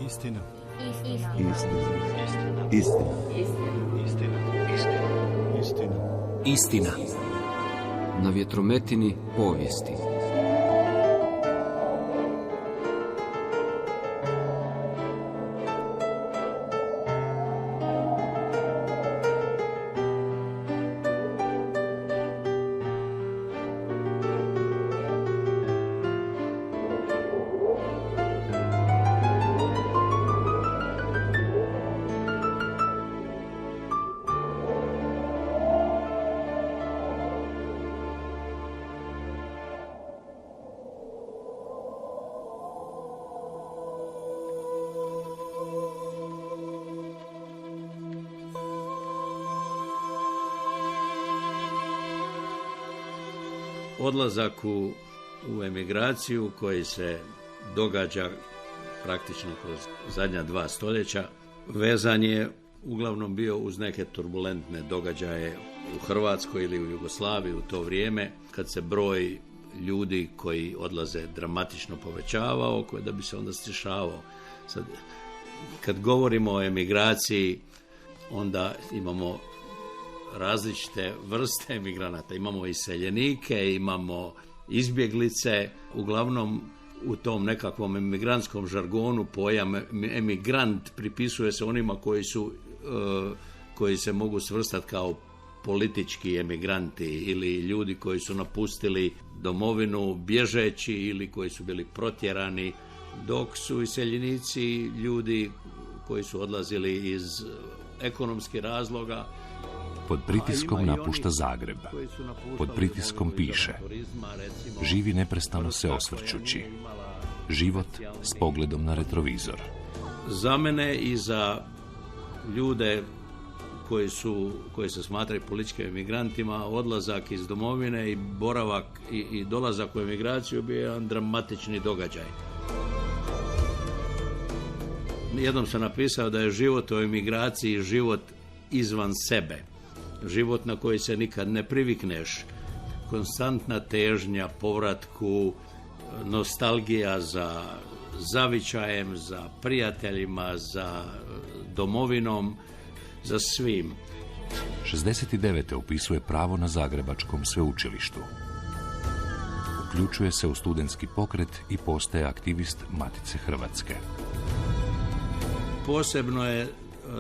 Istina. Istina. Istina. Istina. Istina. Istina. Istina. Na vjetrometini povijesti. Odlazak u emigraciju koji se događa praktično kroz zadnja 2 stoljeća vezan je uglavnom bio uz neke turbulentne događaje u Hrvatskoj ili u Jugoslaviji u to vrijeme, kad se broj ljudi koji odlaze dramatično povećavao, da bi se onda stišavao. Sad, kad govorimo o emigraciji, onda imamo različite vrste emigranata. Imamo iseljenike, imamo izbjeglice. Uglavnom u tom nekakvom emigrantskom žargonu pojam emigrant pripisuje se onima koji se mogu svrstati kao politički emigranti ili ljudi koji su napustili domovinu bježeći ili koji su bili protjerani, dok su iseljenici ljudi koji su odlazili iz ekonomskih razloga. Pod pritiskom napušta Zagreb. Pod pritiskom piše. Živi neprestano se osvrćući. Život s pogledom na retrovizor. Za mene i za ljude koji se smatraju političkim emigrantima, odlazak iz domovine i boravak i dolazak u emigraciju bio jedan dramatični događaj. Jednom sam napisao da je život u emigraciji život izvan sebe. Život na koji se nikad ne privikneš. Konstantna težnja povratku, nostalgija za zavičajem, za prijateljima, za domovinom, za svim. 69. upisuje pravo na Zagrebačkom sveučilištu. Uključuje se u studentski pokret i postaje aktivist Matice Hrvatske. Posebno je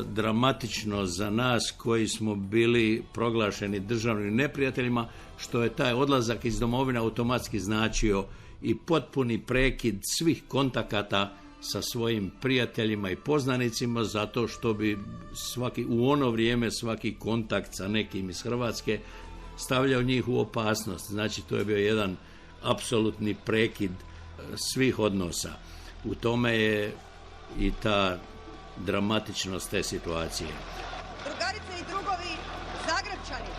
dramatično za nas koji smo bili proglašeni državnim neprijateljima, što je taj odlazak iz domovine automatski značio i potpuni prekid svih kontakata sa svojim prijateljima i poznanicima, zato što bi u ono vrijeme svaki kontakt sa nekim iz Hrvatske stavljao njih u opasnost. Znači, to je bio jedan apsolutni prekid svih odnosa. U tome je i ta dramatičnost te situacije. Drugarice i drugovi, Zagrepčani.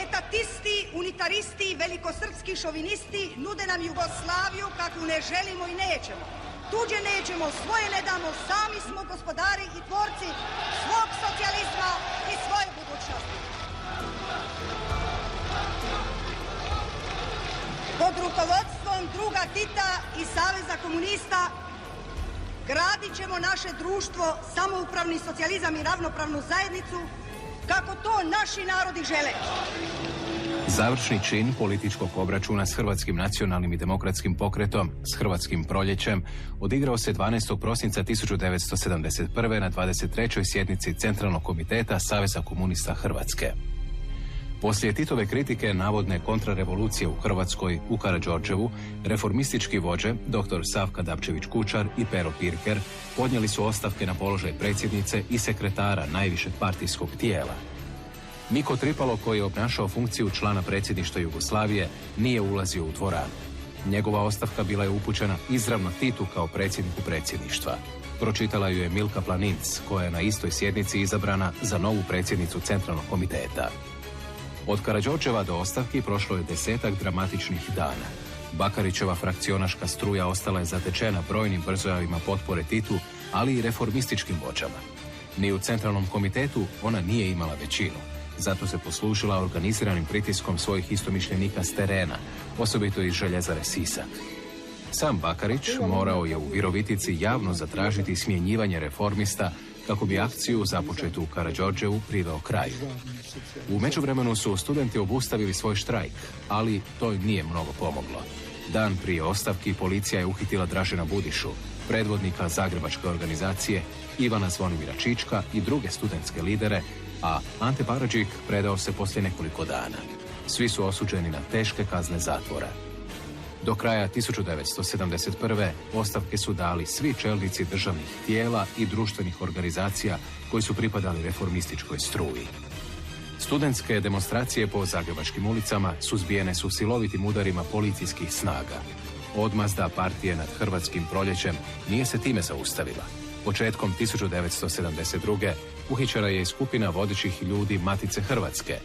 Etatisti, unitaristi, velikosrpski šovinisti nude nam Jugoslaviju kakvu ne želimo i nećemo. Tuđe nećemo, svoje ne damo, sami smo gospodari i tvorci svog socijalizma i svoje budućnosti. Pod rukovodstvom druga Tita i Saveza komunista gradit ćemo naše društvo, samoupravni socijalizam i ravnopravnu zajednicu kako to naši narodi žele. Završni čin političkog obračuna s Hrvatskim nacionalnim i demokratskim pokretom, s Hrvatskim proljećem, odigrao se 12. prosinca 1971. na 23. sjednici Centralnog komiteta Saveza komunista Hrvatske. Poslije Titove kritike navodne kontrarevolucije u Hrvatskoj u Karađorđevu, reformistički vođe, dr. Savka Dabčević-Kučar i Pero Pirker, podnijeli su ostavke na položaj predsjednice i sekretara najvišeg partijskog tijela. Miko Tripalo, koji je obnašao funkciju člana predsjedništva Jugoslavije, nije ulazio u dvoranu. Njegova ostavka bila je upućena izravno Titu kao predsjedniku predsjedništva. Pročitala ju je Milka Planinc, koja je na istoj sjednici izabrana za novu predsjednicu Centralnog komiteta. Od Karađorđeva do ostavki prošlo je 10-ak dramatičnih dana. Bakarićeva frakcionaška struja ostala je zatečena brojnim brzojavima potpore Titu, ali i reformističkim vođama. Ni u Centralnom komitetu ona nije imala većinu. Zato se poslužila organiziranim pritiskom svojih istomišljenika s terena, osobito iz željezare Sisak. Sam Bakarić morao je u Virovitici javno zatražiti smjenjivanje reformista kako bi akciju započetu u Karađorđevu priveo kraju. U međuvremenu su studenti obustavili svoj štrajk, ali to im nije mnogo pomoglo. Dan prije ostavki policija je uhitila Dražena Budišu, predvodnika zagrebačke organizacije, Ivana Zvonimira Čička i druge studentske lidere, a Ante Paradžik predao se poslije nekoliko dana. Svi su osuđeni na teške kazne zatvora. Do kraja 1971. ostavke su dali svi čelnici državnih tijela i društvenih organizacija koji su pripadali reformističkoj struji. Studentske demonstracije po zagrebačkim ulicama suzbijene su silovitim udarima policijskih snaga. Odmazda partije nad Hrvatskim proljećem nije se time zaustavila. Početkom 1972. uhićena je i skupina vodećih ljudi Matice Hrvatske.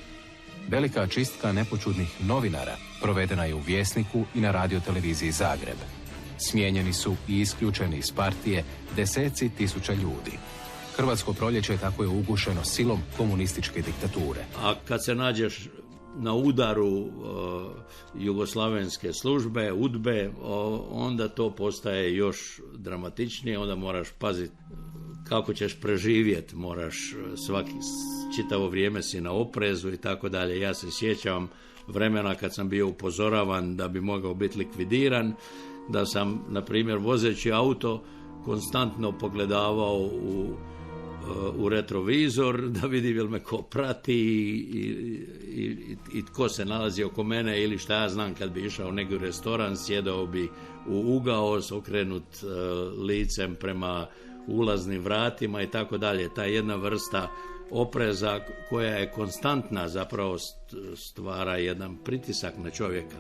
Velika čistka nepočudnih novinara provedena je u Vjesniku i na radioteleviziji Zagreb. Smijenjeni su i isključeni iz partije deseci tisuća ljudi. Hrvatsko proljeće tako je ugušeno silom komunističke diktature. A kad se nađeš na udaru jugoslavenske službe, UDBE, onda to postaje još dramatičnije, onda moraš paziti kako ćeš preživjeti, moraš čitavo vrijeme si na oprezu i tako dalje. Ja se sjećam vremena kad sam bio upozoravan da bi mogao biti likvidiran, da sam, na primjer, vozeći auto konstantno pogledavao u retrovizor da vidim jel me ko prati i tko se nalazi oko mene, ili šta ja znam, kad bi išao u neki restoran, sjedao bi u ugao, okrenut licem prema ulaznim vratima i tako dalje. Ta jedna vrsta opreza koja je konstantna zapravo stvara jedan pritisak na čovjeka.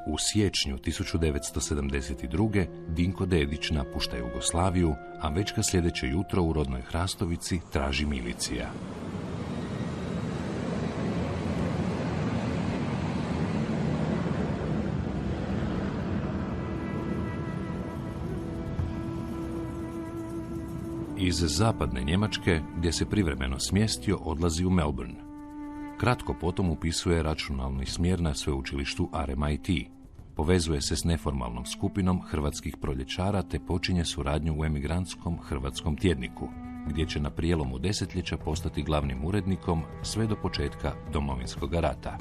U siječnju 1972. Dinko Dedić napušta Jugoslaviju, a već ga sljedeće jutro u rodnoj Hrastovici traži milicija. Iz zapadne Njemačke, gdje se privremeno smjestio, odlazi u Melbourne. Kratko potom upisuje računalni smjer na sveučilištu RMIT. Povezuje se s neformalnom skupinom hrvatskih proljećara te počinje suradnju u emigrantskom hrvatskom tjedniku, gdje će na prijelomu desetljeća postati glavnim urednikom sve do početka Domovinskog rata.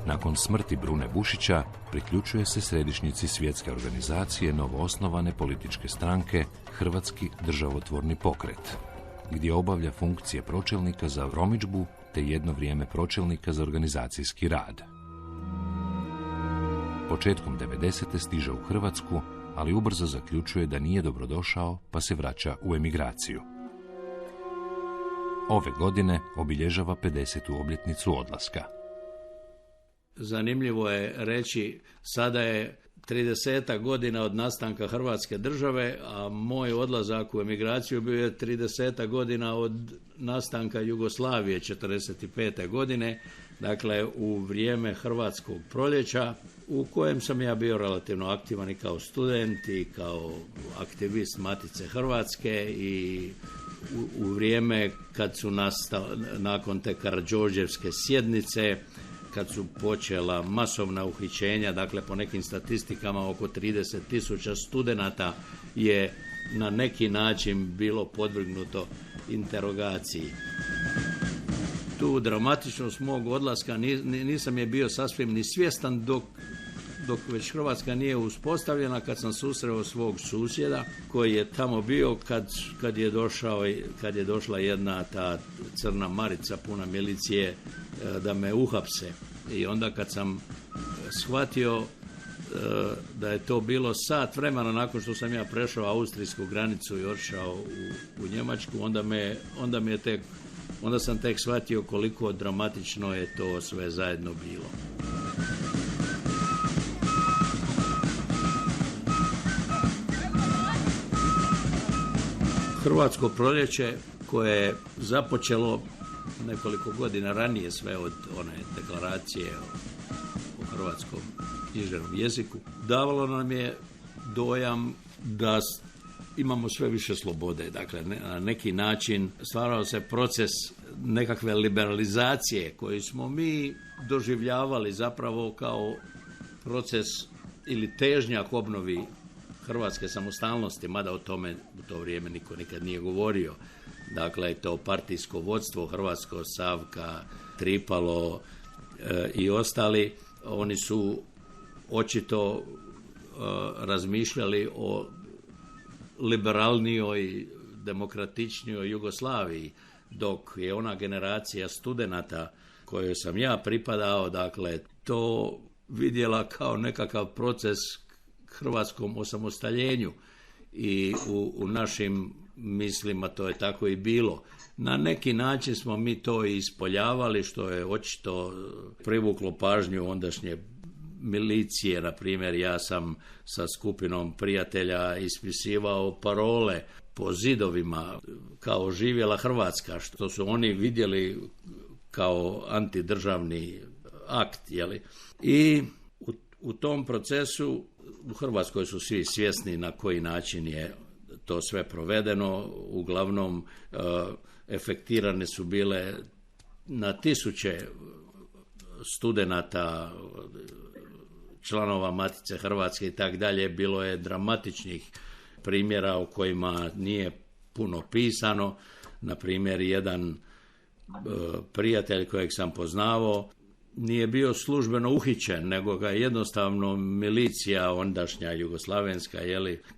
Nakon smrti Brune Bušića priključuje se središnjici svjetske organizacije novoosnovane političke stranke Hrvatski državotvorni pokret, gdje obavlja funkcije pročelnika za promidžbu te jedno vrijeme pročelnika za organizacijski rad. Početkom 90. stiže u Hrvatsku, ali ubrzo zaključuje da nije dobrodošao pa se vraća u emigraciju. Ove godine obilježava 50. obljetnicu odlaska. Zanimljivo je reći, sada je 30 godina od nastanka Hrvatske države, a moj odlazak u emigraciju bio je 30 godina od nastanka Jugoslavije 45. godine, dakle u vrijeme Hrvatskog proljeća, u kojem sam ja bio relativno aktivan i kao student i kao aktivist Matice Hrvatske, i u vrijeme kad su nakon te Karađorđevske sjednice, kad su počela masovna uhićenja, dakle po nekim statistikama oko 30.000 studenata je na neki način bilo podvrgnuto interogaciji. Tu dramatičnost mog odlaska nisam je bio sasvim ni svjestan dok već Hrvatska nije uspostavljena, kad sam susreo svog susjeda koji je tamo bio kad je došla jedna ta crna marica puna milicije da me uhapse. I onda kad sam shvatio da je to bilo sat vremena nakon što sam ja prešao austrijsku granicu i otišao u Njemačku, onda sam tek shvatio koliko dramatično je to sve zajedno bilo. Hrvatsko proljeće, koje je započelo nekoliko godina ranije, sve od one deklaracije o hrvatskom književnom jeziku, davalo nam je dojam da imamo sve više slobode. Dakle, na neki način stvarao se proces nekakve liberalizacije koji smo mi doživljavali zapravo kao proces ili težnjak obnovi hrvatske samostalnosti, mada o tome u to vrijeme niko nikad nije govorio. Dakle, to partijsko vodstvo Hrvatsko, Savka, Tripalo i ostali, oni su očito razmišljali o liberalnijoj, demokratičnijoj Jugoslaviji, dok je ona generacija studenata kojoj sam ja pripadao, dakle, to vidjela kao nekakav proces hrvatskom osamostaljenju i u našim mislima to je tako i bilo. Na neki način smo mi to ispoljavali, što je očito privuklo pažnju ondašnje milicije. Na primjer, ja sam sa skupinom prijatelja ispisivao parole po zidovima kao živjela Hrvatska, što su oni vidjeli kao antidržavni akt. Jeli? I u tom procesu u Hrvatskoj su svi svjesni na koji način je to sve provedeno. Uglavnom, efektirane su bile na tisuće studenata, članova Matice Hrvatske i tak dalje. Bilo je dramatičnih primjera o kojima nije puno pisano. Na primjer, jedan prijatelj kojeg sam poznavao nije bio službeno uhićen, nego ga jednostavno milicija ondašnja jugoslavenska,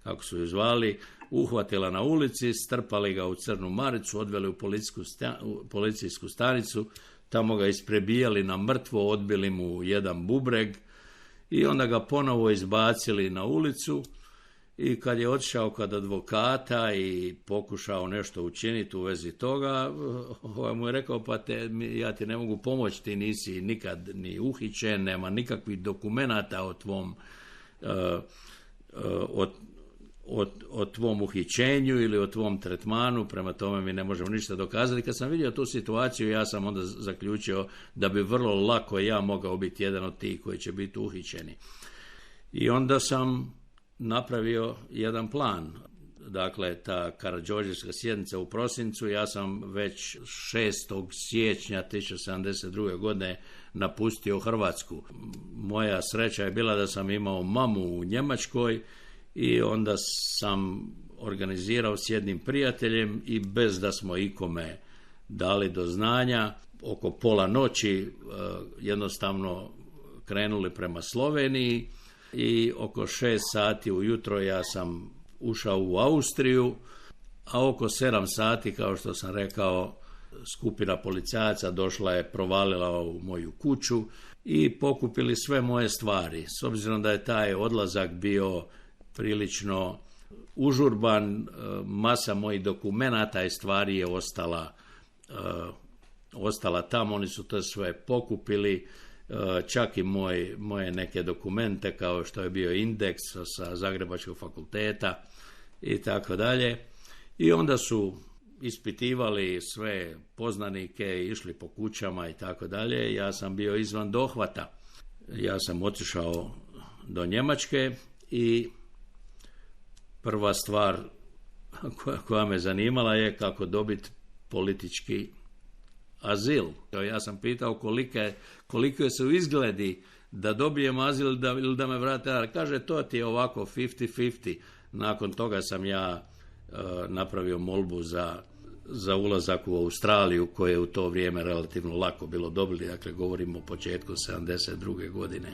kako su ju zvali, uhvatila na ulici, strpali ga u crnu maricu, odveli u policijsku stanicu, tamo ga isprebijali na mrtvo, odbili mu jedan bubreg i onda ga ponovo izbacili na ulicu. I kad je otišao kod advokata i pokušao nešto učiniti u vezi toga, mu je rekao, pa ja ti ne mogu pomoći, ti nisi nikad ni uhićen, nema nikakvih dokumenata o tvom uhićenju ili o tvom tretmanu, prema tome mi ne možemo ništa dokazati. Kad sam vidio tu situaciju, ja sam onda zaključio da bi vrlo lako ja mogao biti jedan od tih koji će biti uhićeni. I onda sam napravio jedan plan. Dakle, ta Karađorđevska sjednica u prosincu, ja sam već 6. siječnja 1972. godine napustio Hrvatsku. Moja sreća je bila da sam imao mamu u Njemačkoj i onda sam organizirao s jednim prijateljem i bez da smo ikome dali do znanja, oko pola noći jednostavno krenuli prema Sloveniji i oko 6 sati ujutro ja sam ušao u Austriju, a oko 7 sati, kao što sam rekao, skupina policajaca došla je, provalila u moju kuću i pokupili sve moje stvari. S obzirom da je taj odlazak bio prilično užurban, masa mojih dokumenata i stvari je ostala tamo, oni su to sve pokupili, čak i moje neke dokumente kao što je bio indeks sa Zagrebačkog fakulteta i tako dalje. I onda su ispitivali sve poznanike, išli po kućama i tako dalje. Ja sam bio izvan dohvata. Ja sam otišao do Njemačke i prva stvar koja me zanimala je kako dobiti politički azil. Ja sam pitao koliko su izgledi da dobijem azil ili da me vrate. Kaže, to ti je ovako 50-50. Nakon toga sam ja napravio molbu za ulazak u Australiju, koje je u to vrijeme relativno lako bilo dobiti. Dakle, govorimo o početku 72. godine.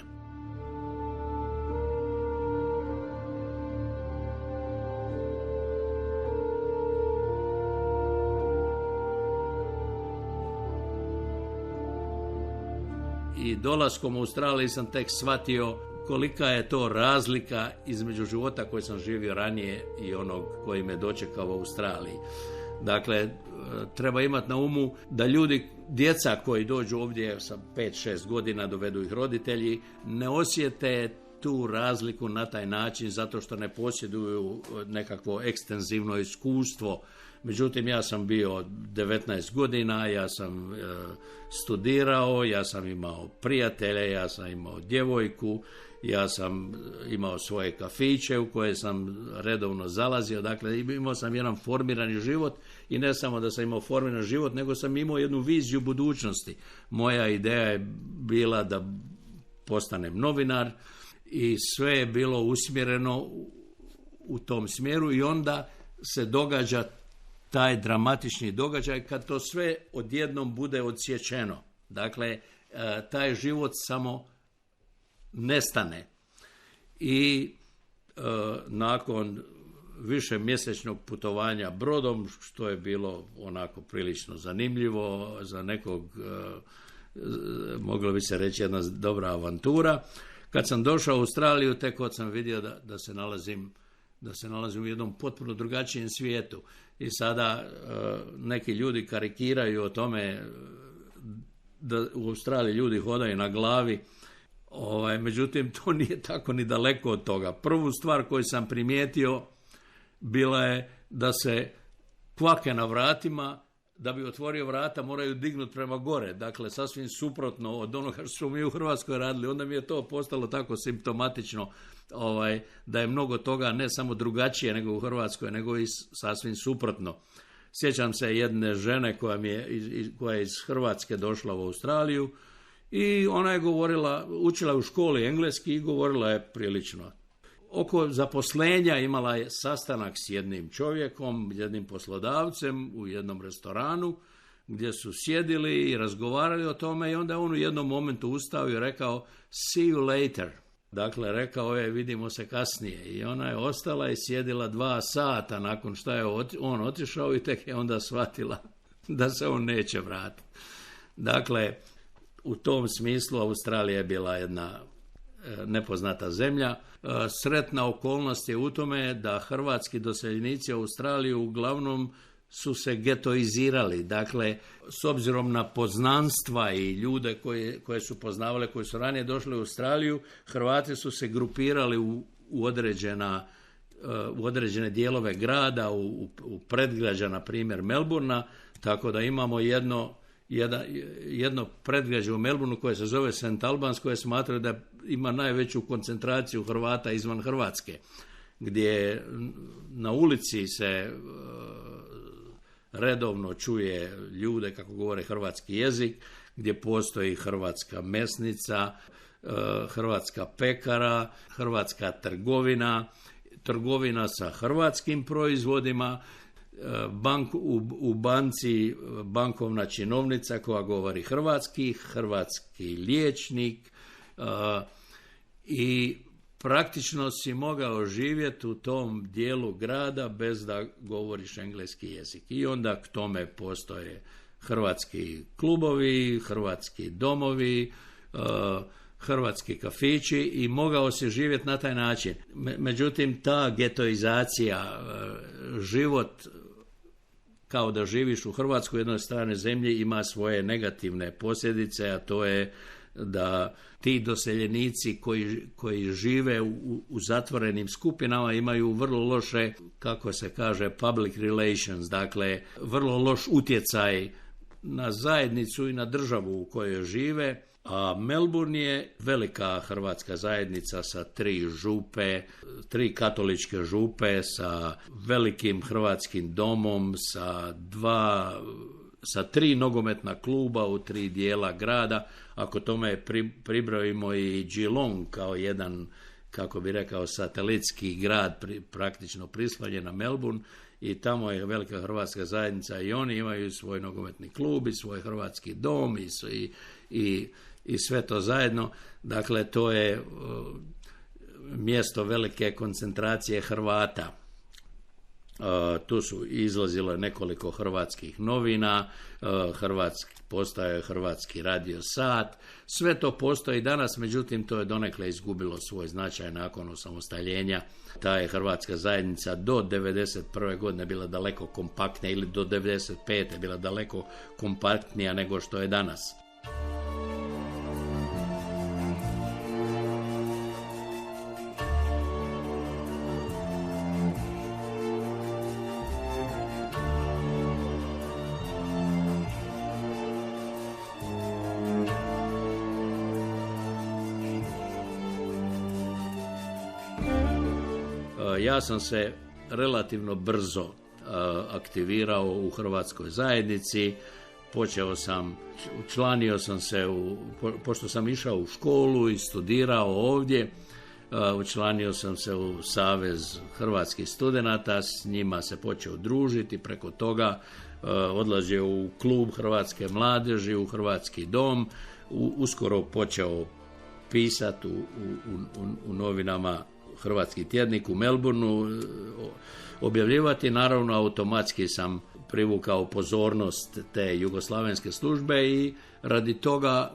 I dolaskom u Australiji sam tek shvatio kolika je to razlika između života koji sam živio ranije i onog koji me dočekao u Australiji. Dakle, treba imati na umu da djeca koji dođu ovdje sa 5-6 godina, dovedu ih roditelji, ne osjete tu razliku na taj način zato što ne posjeduju nekakvo ekstenzivno iskustvo. Međutim, ja sam bio 19 godina, ja sam studirao, ja sam imao prijatelje, ja sam imao djevojku ja sam imao svoje kafiće u koje sam redovno zalazio, dakle imao sam jedan formirani život i ne samo da sam imao formiran život, nego sam imao jednu viziju budućnosti. Moja ideja je bila da postanem novinar i sve je bilo usmjereno u tom smjeru i onda se događa taj dramatični događaj kad to sve odjednom bude odsječeno. Dakle, taj život samo nestane. I nakon višemjesečnog putovanja brodom, što je bilo onako prilično zanimljivo za nekog, moglo bi se reći jedna dobra avantura, kad sam došao u Australiju, tek kad sam vidio da se nalazim u jednom potpuno drugačijem svijetu. I sada neki ljudi karikiraju o tome da u Australiji ljudi hodaju na glavi, međutim to nije tako ni daleko od toga. Prvu stvar koju sam primijetio bila je da se kvake na vratima, da bi otvorio vrata moraju dignuti prema gore. Dakle, sasvim suprotno od onoga što smo mi u Hrvatskoj radili. Onda mi je to postalo tako simptomatično da je mnogo toga ne samo drugačije nego u Hrvatskoj, nego i sasvim suprotno. Sjećam se jedne žene koja je iz Hrvatske došla u Australiju i ona je učila u školi engleski i govorila je prilično. Oko zaposlenja imala je sastanak s jednim čovjekom, jednim poslodavcem u jednom restoranu gdje su sjedili i razgovarali o tome i onda je on u jednom momentu ustao i rekao see you later. Dakle, rekao je vidimo se kasnije i ona je ostala i sjedila 2 sata nakon što je on otišao i tek je onda shvatila da se on neće vratiti. Dakle, u tom smislu Australija je bila jedna nepoznata zemlja. Sretna okolnost je u tome da hrvatski doseljenici u Australiju uglavnom su se getoizirali. Dakle, s obzirom na poznanstva i ljude koje su poznavale, koji su ranije došli u Australiju, Hrvati su se grupirali u određene dijelove grada, u predgrađa, na primjer Melbourna, tako da imamo jedno predgrađe u Melbourneu koje se zove St. Albans, koje smatraju da ima najveću koncentraciju Hrvata izvan Hrvatske, gdje na ulici se redovno čuje ljude kako govore hrvatski jezik, gdje postoji hrvatska mesnica, hrvatska pekara, hrvatska trgovina sa hrvatskim proizvodima, u banci bankovna činovnica koja govori hrvatski liječnik i praktično si mogao živjeti u tom dijelu grada bez da govoriš engleski jezik. I onda k tome postoje hrvatski klubovi, hrvatski domovi, hrvatski kafići i mogao si živjeti na taj način. Međutim, ta getoizacija, život kao da živiš u Hrvatskoj, jednoj stranoj zemlji, ima svoje negativne posljedice, a to je da ti doseljenici koji žive u zatvorenim skupinama imaju vrlo loše, kako se kaže, public relations, dakle vrlo loš utjecaj na zajednicu i na državu u kojoj žive. A Melbourne je velika hrvatska zajednica sa 3 župe, 3 katoličke župe, sa velikim hrvatskim domom, sa 3 nogometna kluba u 3 dijela grada. Ako tome pribrojimo i Geelong kao jedan, kako bi rekao, satelitski grad praktično prislonjen na Melbourne, i tamo je velika hrvatska zajednica i oni imaju svoj nogometni klub i svoj hrvatski dom i sve to zajedno. Dakle, to je mjesto velike koncentracije Hrvata. Tu su izlazilo nekoliko hrvatskih novina, postoje hrvatski radio sat, sve to postoji danas, međutim to je donekle izgubilo svoj značaj nakon osamostaljenja. Ta je hrvatska zajednica do 1991. godine bila daleko kompaktnija, ili do 1995. bila daleko kompaktnija nego što je danas. Ja sam se relativno brzo aktivirao u hrvatskoj zajednici. Učlanio sam se, pošto sam išao u školu i studirao ovdje, učlanio sam se u Savez hrvatskih studenata, s njima se počeo družiti, preko toga odlazio u klub Hrvatske mladeži, u Hrvatski dom, uskoro počeo pisati u novinama Hrvatski tjednik u Melbourneu, objavljivati. Naravno, automatski sam privukao pozornost te jugoslavenske službe i radi toga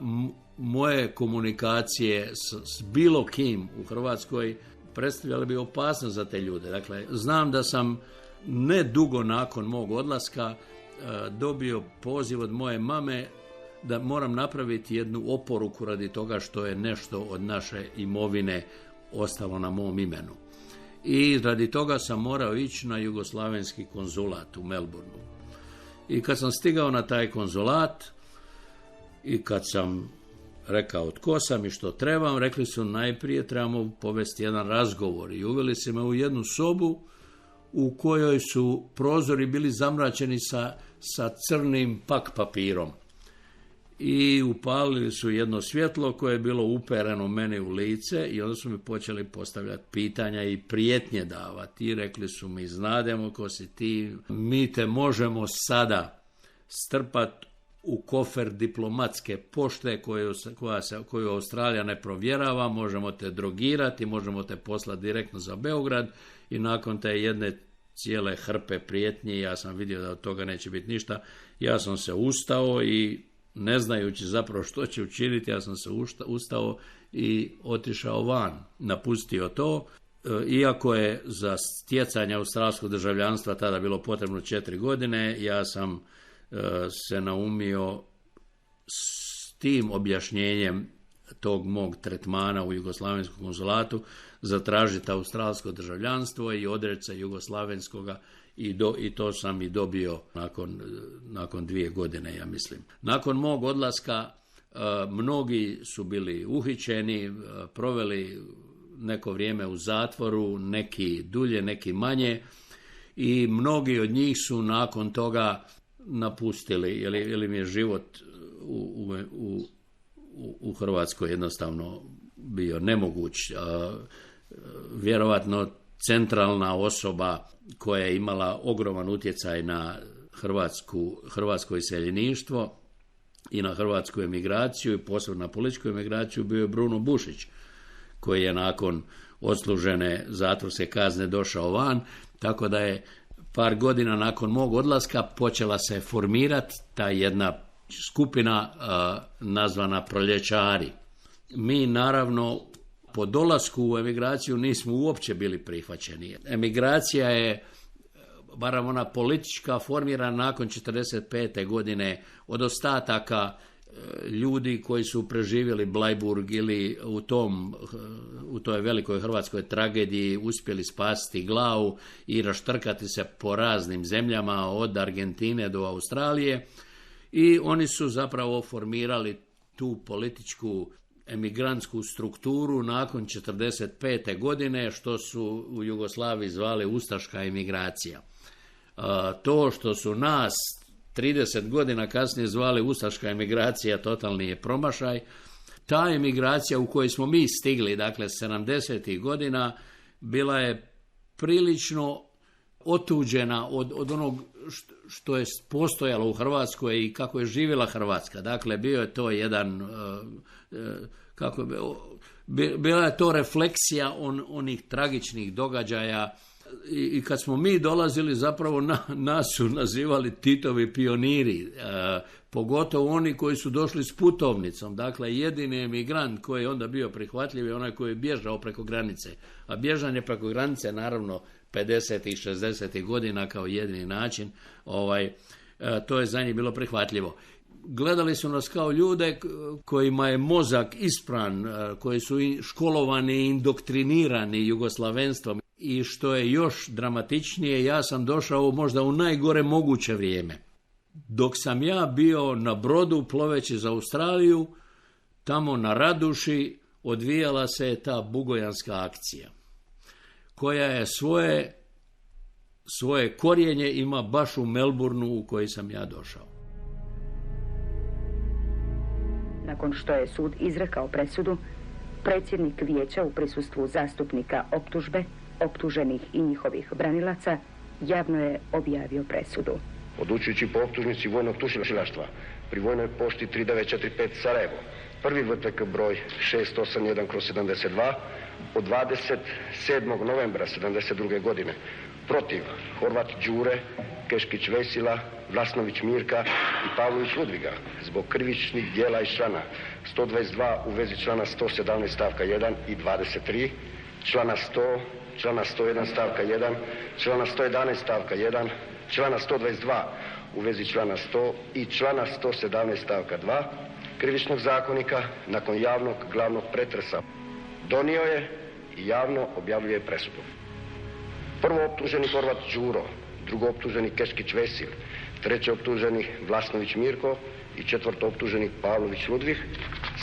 moje komunikacije s bilo kim u Hrvatskoj predstavljale bi opasnost za te ljude. Dakle, znam da sam ne dugo nakon mog odlaska dobio poziv od moje mame da moram napraviti jednu oporuku radi toga što je nešto od naše imovine ostalo na mom imenu. I radi toga sam morao ići na jugoslavenski konzulat u Melbourneu. I kad sam stigao na taj konzulat i kad sam rekao tko sam i što trebam, rekli su najprije trebamo povesti jedan razgovor i uveli se me u jednu sobu u kojoj su prozori bili zamračeni sa crnim pak papirom. I upalili su jedno svjetlo koje je bilo upereno meni u lice i onda su mi počeli postavljati pitanja i prijetnje davati. I rekli su mi, znademo ko si ti, mi te možemo sada strpati u kofer diplomatske pošte koju Australija ne provjerava, možemo te drogirati, možemo te poslati direktno za Beograd. I nakon te jedne cijele hrpe prijetnje, ja sam vidio da od toga neće biti ništa, ja sam se ustao i ne znajući zapravo što će učiniti, ja sam se ustao i otišao van, napustio to. Iako je za stjecanje australskog državljanstva tada bilo potrebno 4 godine, ja sam se naumio s tim objašnjenjem tog mog tretmana u jugoslavenskom konzulatu zatražiti australsko državljanstvo i odreći se jugoslavenskoga i to sam i dobio nakon 2 godine, ja mislim. Nakon mog odlaska mnogi su bili uhićeni, proveli neko vrijeme u zatvoru, neki dulje, neki manje i mnogi od njih su nakon toga napustili, ili mi je život u Hrvatskoj jednostavno bio nemoguć. Vjerovatno centralna osoba koja je imala ogroman utjecaj na hrvatsko iseljeništvo i na hrvatsku emigraciju i posebno na političku emigraciju bio je Bruno Bušić, koji je nakon odslužene zatvorske kazne došao van, tako da je par godina nakon mog odlaska počela se formirati ta jedna skupina nazvana Proljećari. Mi naravno po dolasku u emigraciju nismo uopće bili prihvaćeni. Emigracija je, barem ona politička, formirana nakon 1945. godine od ostataka ljudi koji su preživjeli Bleiburg ili u toj velikoj hrvatskoj tragediji uspjeli spasiti glavu i raštrkati se po raznim zemljama od Argentine do Australije i oni su zapravo formirali tu političku emigrantsku strukturu nakon 1945. godine, što su u Jugoslaviji zvali ustaška emigracija. To što su nas 30 godina kasnije zvali ustaška emigracija, totalni je promašaj. Ta emigracija u kojoj smo mi stigli, dakle 70. godina, bila je prilično otuđena od onog što je postojalo u Hrvatskoj i kako je živjela Hrvatska. Dakle, bio je to jedan, bila je to refleksija onih tragičnih događaja i kad smo mi dolazili, zapravo nas su nazivali Titovi pioniri, pogotovo oni koji su došli s putovnicom. Dakle, jedini emigrant koji je onda bio prihvatljiv je onaj koji je bježao preko granice. A bježanje preko granice, naravno, 50. i 60. godina kao jedini način, to je za njih bilo prihvatljivo. Gledali su nas kao ljude kojima je mozak ispran, koji su školovani i indoktrinirani jugoslavenstvom. I što je još dramatičnije, ja sam došao možda u najgore moguće vrijeme. Dok sam ja bio na brodu ploveći za Australiju, tamo na Raduši odvijala se ta bugojanska akcija, koja je svoje korijenje ima baš u Melbourneu u koji sam ja došao. Nakon što je sud izrekao presudu, predsjednik vijeća u prisustvu zastupnika optužbe, optuženih i njihovih branilaca, javno je objavio presudu. Odlučujući po optužnici vojnog tužilaštva pri vojnoj pošti 3945 Sarajevo, prvi VTK broj 681/72 od 27. novembra 72. godine protiv Horvat Đure, Keškić Vesila, Vlasnović Mirka i Pavlović Ludviga zbog krivičnih djela iz člana 122 u vezi člana 117 stavka 1 i 23, člana 100, člana 101 stavka 1, člana 111 stavka 1, člana 122 u vezi člana 100 i člana 117 stavka 2 Krivičnog zakonika nakon javnog glavnog pretresa donio je i javno objavljuje presudu. Prvo optuženi Horvat Đuro, drugo optuženi Keškić Vesil, treće optuženi Vlasnović Mirko i četvrto optuženi Pavlović Ludvig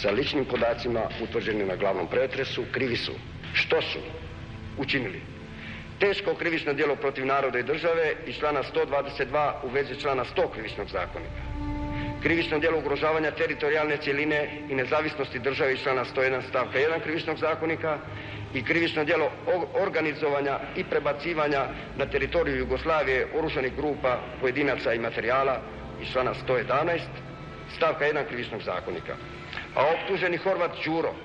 sa ličnim podacima utvrđenim na glavnom pretresu krivi su. Što su učinili? Teško krivično djelo protiv naroda i države iz člana 122 u vezi člana 100 Krivičnog zakonika. Krivično djelo ugrožavanja teritorijalne cjeline i nezavisnosti države iz člana 101 stavka 1 Krivičnog zakonika i krivično djelo organizovanja i prebacivanja na teritoriju Jugoslavije oružanih grupa, pojedinaca i materijala iz člana 111 stavka 1 Krivičnog zakonika. A optuženi Horvat Đuro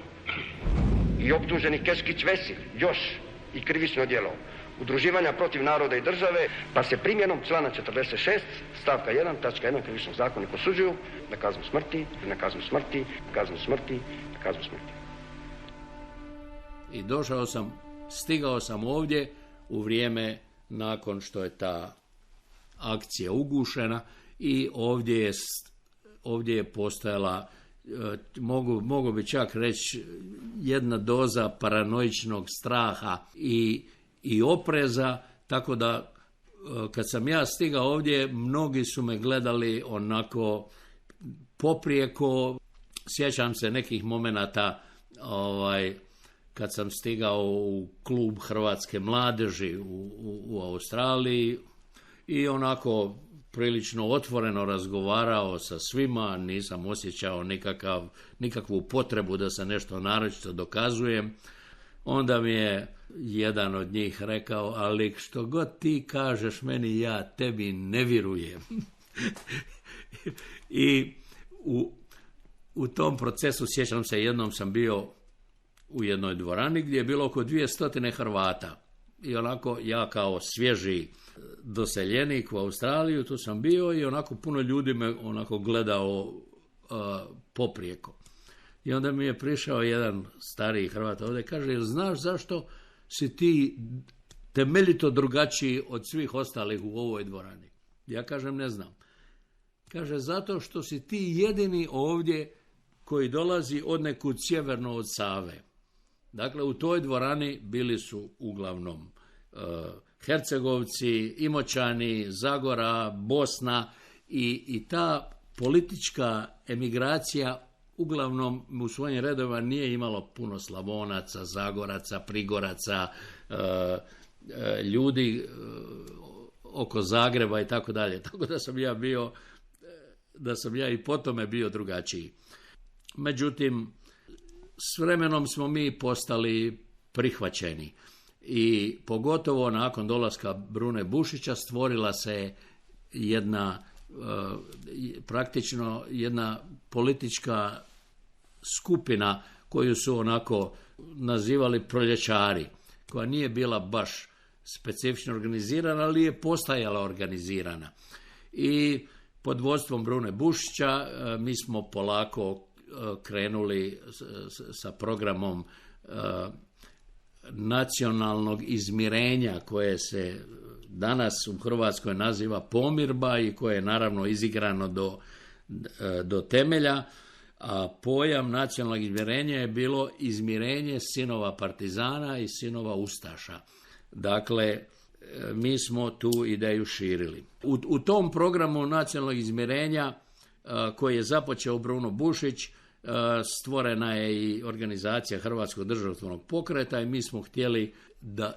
i optuženi Keškić Vesil još i krivično djelo udruživanja protiv naroda i države, pa se primjenom člana 46 stavka 1 tačka 1 Krivičnog zakonika osuđuju na kaznu smrti, na kaznu smrti, na kaznu smrti, na kaznu smrti. I stigao sam ovdje u vrijeme nakon što je ta akcija ugušena i ovdje je postojala, mogu bi čak reći, jedna doza paranoičnog straha i opreza, tako da kad sam ja stigao ovdje, mnogi su me gledali onako poprijeko. Sjećam se nekih momenata kad sam stigao u klub Hrvatske mladeži u Australiji i onako prilično otvoreno razgovarao sa svima, nisam osjećao nikakvu potrebu da se nešto naročito dokazujem. Onda mi je jedan od njih rekao, ali što god ti kažeš meni, ja tebi ne vjerujem. I u tom procesu, sjećam se, jednom sam bio u jednoj dvorani gdje je bilo oko 200 Hrvata. I onako ja kao svježi doseljenik u Australiju, tu sam bio i onako puno ljudi me onako gledao poprijeko. I onda mi je prišao jedan stariji Hrvat ovdje, kaže, znaš zašto si ti temeljito drugačiji od svih ostalih u ovoj dvorani? Ja kažem, ne znam. Kaže, zato što si ti jedini ovdje koji dolazi od nekud sjeverno od Save. Dakle, u toj dvorani bili su uglavnom Hercegovci, Imoćani, Zagora, Bosna i ta politička emigracija uglavnom u svojim redovima nije imalo puno Slavonaca, Zagoraca, Prigoraca, ljudi oko Zagreba i tako dalje. Tako da sam ja i po tome bio drugačiji. Međutim, s vremenom smo mi postali prihvaćeni i pogotovo nakon dolaska Brune Bušića stvorila se praktično jedna politička skupina koju su onako nazivali proljećari, koja nije bila baš specifično organizirana, ali je postajala organizirana. I pod vodstvom Brune Bušića mi smo polako krenuli sa programom nacionalnog izmirenja koje se danas u Hrvatskoj naziva pomirba i koje je naravno izigrano do temelja, a pojam nacionalnog izmirenja je bilo izmirenje sinova partizana i sinova ustaša. Dakle, mi smo tu ideju širili. U tom programu nacionalnog izmirenja koji je započeo Bruno Bušić, stvorena je i organizacija Hrvatskog državotvornog pokreta i mi smo htjeli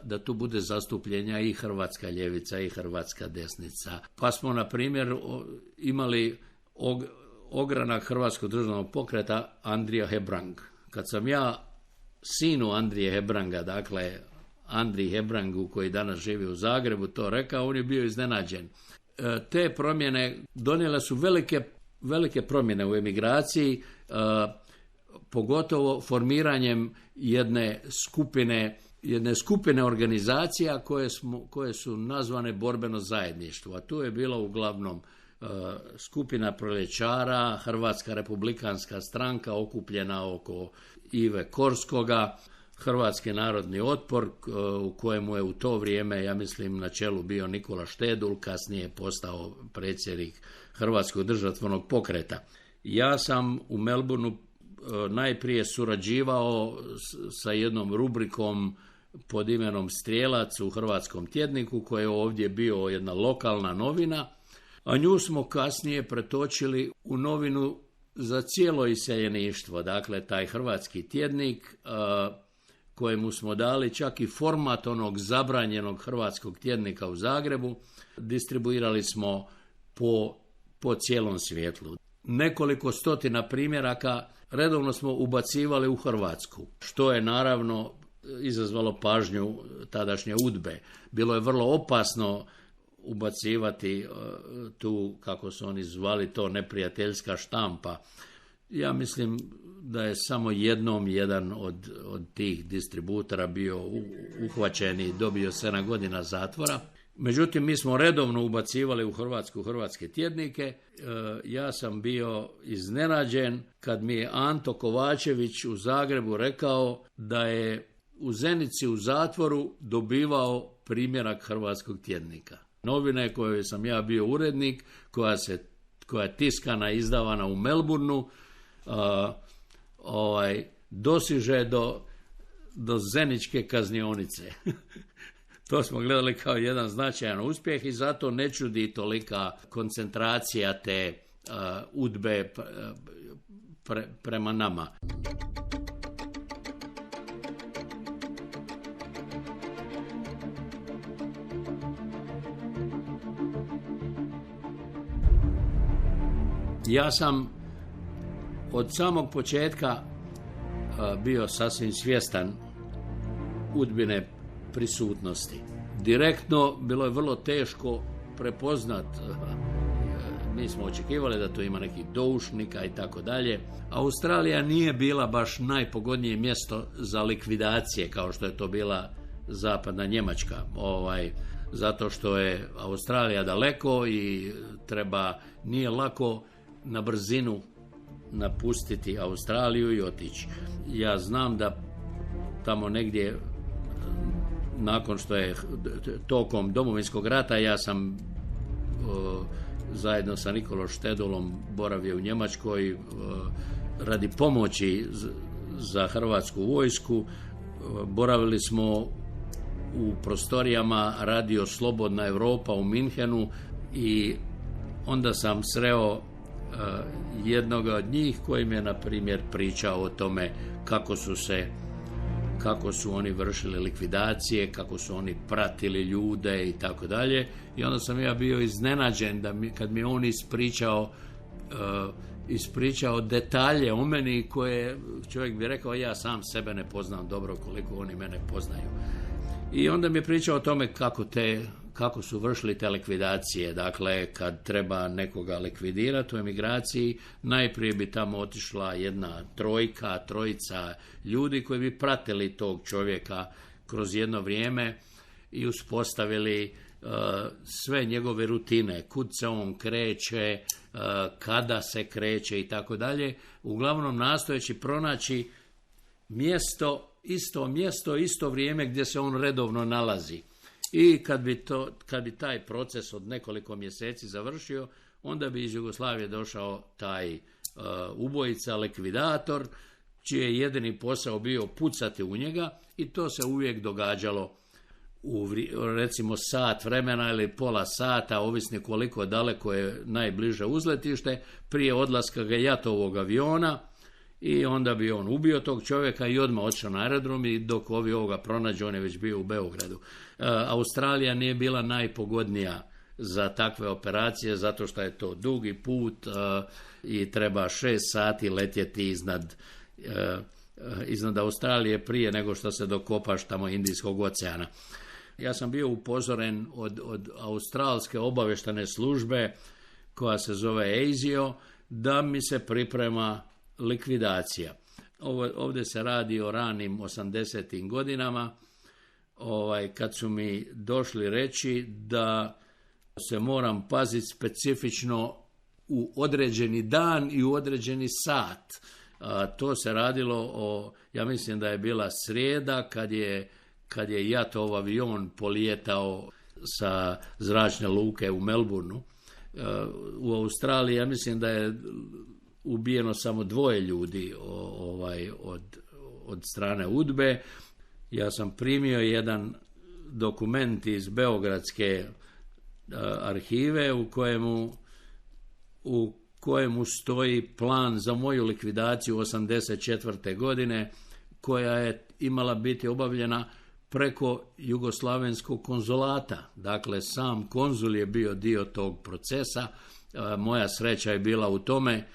da tu bude zastupljenja i hrvatska ljevica i hrvatska desnica. Pa smo, na primjer, imali ogranak Hrvatskog državnog pokreta Andrija Hebrang. Kad sam ja sinu Andrije Hebranga, dakle Andriji Hebrangu koji danas živi u Zagrebu, to rekao, on je bio iznenađen. Te promjene donijele su velike promjene u emigraciji, pogotovo formiranjem jedne skupine organizacija koje su nazvane borbeno zajedništvo. A tu je bila uglavnom skupina proljećara, Hrvatska republikanska stranka okupljena oko Ive Korskoga, Hrvatski narodni otpor u kojemu je u to vrijeme, ja mislim, na čelu bio Nikola Štedul, kasnije postao predsjednik Hrvatskog državotvornog pokreta. Ja sam u Melbourneu najprije surađivao sa jednom rubrikom pod imenom Strijelac u Hrvatskom tjedniku, koji je ovdje bio jedna lokalna novina, a nju smo kasnije pretočili u novinu za cijelo iseljeništvo. Dakle, taj Hrvatski tjednik, kojemu smo dali čak i format onog zabranjenog Hrvatskog tjednika u Zagrebu, distribuirali smo po cijelom svijetu. Nekoliko stotina primjeraka redovno smo ubacivali u Hrvatsku, što je naravno izazvalo pažnju tadašnje UDBE. Bilo je vrlo opasno ubacivati tu, kako su oni zvali to, neprijateljska štampa. Ja mislim da je samo jednom jedan od tih distributora bio uhvaćen i dobio 7 godina zatvora. Međutim, mi smo redovno ubacivali u Hrvatsku hrvatske tjednike. Ja sam bio iznenađen kad mi je Anto Kovačević u Zagrebu rekao da je u Zenici u zatvoru dobivao primjerak Hrvatskog tjednika. Novine koje sam ja bio urednik, koja je tiskana i izdavana u Melbourneu, dosiže do zeničke kaznionice. To smo gledali kao jedan značajan uspjeh i zato ne čudi tolika koncentracija te UDBE prema nama. Ja sam od samog početka bio sasvim svjestan UDBIne prisutnosti. Direktno bilo je vrlo teško prepoznat. Mi smo očekivali da tu ima nekih doušnika i tako dalje. Australija nije bila baš najpogodnije mjesto za likvidacije kao što je to bila zapadna Njemačka. Zato što je Australija daleko i nije lako na brzinu napustiti Australiju i otići. Ja znam da tamo negdje nakon što je tokom Domovinskog rata ja sam zajedno sa Nikolom Štedulom boravio u Njemačkoj radi pomoći za Hrvatsku vojsku. Boravili smo u prostorijama Radio Slobodna Europa u Minhenu i onda sam sreo jednog od njih koji mi je, na primjer, pričao o tome kako su oni vršili likvidacije, kako su oni pratili ljude i tako dalje. I onda sam ja bio iznenađen kad mi on ispričao detalje o meni koje čovjek bi rekao ja sam sebe ne poznam dobro koliko oni mene poznaju. I onda mi je pričao o tome kako su vršili te likvidacije. Dakle, kad treba nekoga likvidirati u emigraciji, najprije bi tamo otišla jedna trojica ljudi koji bi pratili tog čovjeka kroz jedno vrijeme i uspostavili sve njegove rutine, kud se on kreće, kada se kreće i tako dalje, uglavnom nastojeći pronaći isto vrijeme gdje se on redovno nalazi. I kad bi taj proces od nekoliko mjeseci završio, onda bi iz Jugoslavije došao taj ubojica, likvidator, čiji je jedini posao bio pucati u njega i to se uvijek događalo u recimo sat vremena ili pola sata, ovisno koliko daleko je najbliže uzletište, prije odlaska Gajatovog aviona i onda bi on ubio tog čovjeka i odmah otišao na aerodrom i dok ovi ovoga pronađu, on je već bio u Beogradu. Australija nije bila najpogodnija za takve operacije zato što je to dugi put i treba 6 sati letjeti iznad Australije prije nego što se dokopaš tamo Indijskog oceana. Ja sam bio upozoren od australske obavještajne službe koja se zove ASIO da mi se priprema likvidacija. Ovdje se radi o ranim 80. godinama kad su mi došli reći da se moram paziti specifično u određeni dan i u određeni sat. To se radilo ja mislim da je bila srijeda kad je Jatov avion polijetao sa zračne luke u Melbourneu. U Australiji ja mislim da je ubijeno samo 2 ljudi od strane UDBE. Ja sam primio jedan dokument iz Beogradske arhive u kojemu stoji plan za moju likvidaciju 1984. godine koja je imala biti obavljena preko jugoslavenskog konzulata. Dakle, sam konzul je bio dio tog procesa. Moja sreća je bila u tome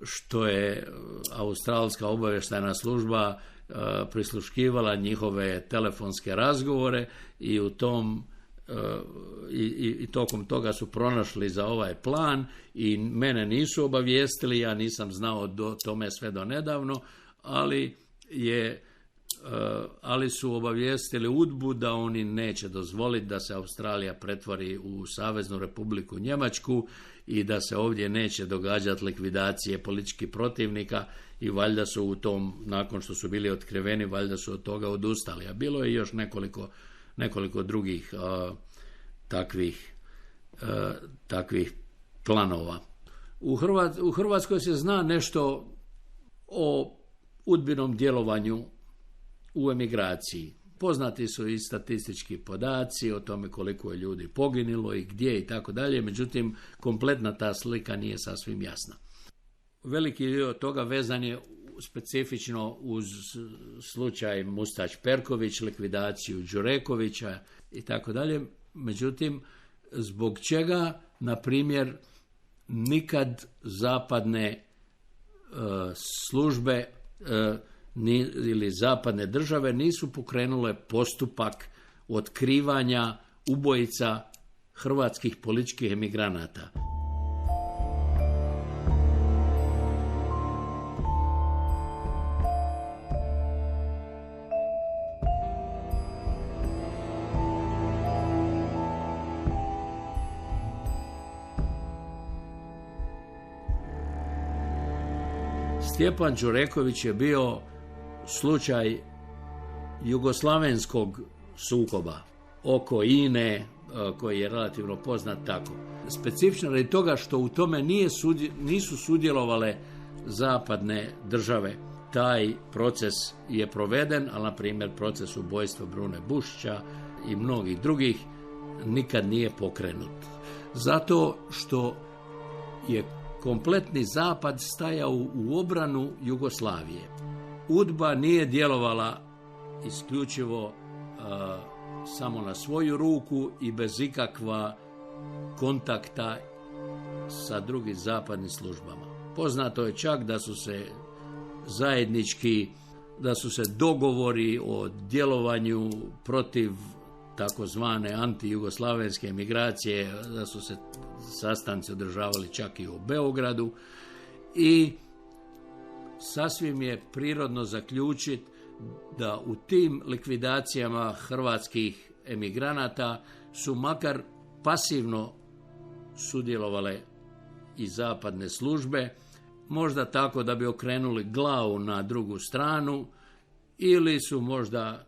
što je australska obavještajna služba prisluškivala njihove telefonske razgovore i i tokom toga su pronašli za ovaj plan i mene nisu obavijestili, ja nisam znao tome sve do nedavno, ali su obavijestili UDBU da oni neće dozvoliti da se Australija pretvori u Saveznu Republiku Njemačku i da se ovdje neće događati likvidacije političkih protivnika i valjda su u tom, nakon što su bili otkriveni, valjda su od toga odustali. A bilo je još nekoliko drugih takvih planova. U Hrvatskoj se zna nešto o UDBinom djelovanju u emigraciji. Poznati su i statistički podaci o tome koliko je ljudi poginulo i gdje i tako dalje, međutim kompletna ta slika nije sasvim jasna. Veliki dio toga vezan je specifično uz slučaj Mustač Perković, likvidaciju Đurekovića i tako dalje. Međutim, zbog čega, na primjer, nikad zapadne službe ili zapadne države nisu pokrenule postupak otkrivanja ubojica hrvatskih političkih emigranata. Stjepan Đureković je bio slučaj jugoslavenskog sukoba oko INE, koji je relativno poznat tako. Specifično radi toga što u tome nisu sudjelovale zapadne države. Taj proces je proveden, ali na primjer proces ubojstva Brune Bušića i mnogih drugih nikad nije pokrenut. Zato što je kompletni zapad stajao u obranu Jugoslavije. UDBA nije djelovala isključivo samo na svoju ruku i bez ikakva kontakta sa drugim zapadnim službama. Poznato je čak da su se dogovori o djelovanju protiv takozvane anti-jugoslavenske emigracije, da su se sastanci održavali čak i u Beogradu i sasvim je prirodno zaključiti da u tim likvidacijama hrvatskih emigranata su makar pasivno sudjelovale i zapadne službe, možda tako da bi okrenuli glavu na drugu stranu ili su možda